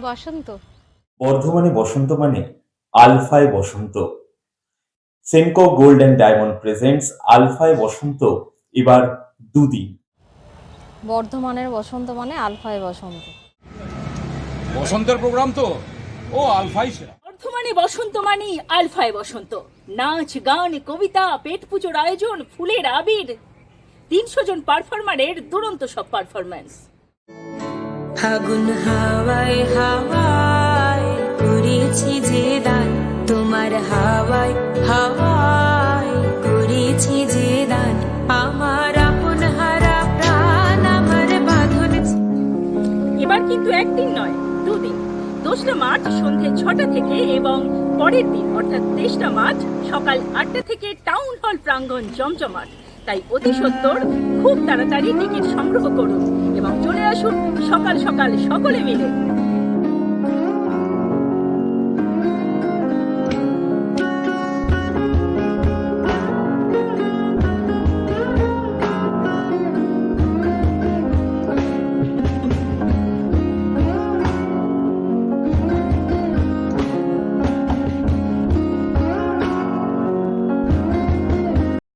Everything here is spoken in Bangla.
বসন্ত। বর্ধমানে বসন্ত মানে আলফায় বসন্ত। Senco gold and diamond presents আলফায় বসন্ত, এবার দুদিন। বর্ধমানের বসন্ত মানে আলফায় বসন্ত। বসন্তের প্রোগ্রাম তো, ও আলফাই সেরা। বর্ধমানে বসন্ত মানেই আলফায় বসন্ত। নাচ, গান, কবিতা, পেট পুজোর আয়োজন, ফুলের আবির, 300 জন পারফর্মারের দুরন্ত সব পারফরম্যান্স। ফাগুন হাওয়ায় হাওয়ায় করেছি যে দান, তোমার হাওয়ায় হাওয়ায় করেছি যে দান, আমার আপন হারা প্রাণ আমার বাঁধন। এবার কিন্তু একদিন নয়, দুদিন। 2রা মার্চ সন্ধে 6টা থেকে এবং পরের দিন অর্থাৎ 23টা মার্চ সকাল 8টা থেকে টাউন হল প্রাঙ্গণ জমজমাট। তাই অতি সত্বর খুব তাড়াতাড়ি টিকিট সংগ্রহ করুন এবং চলে আসুন সকাল সকাল সকলে মিলে।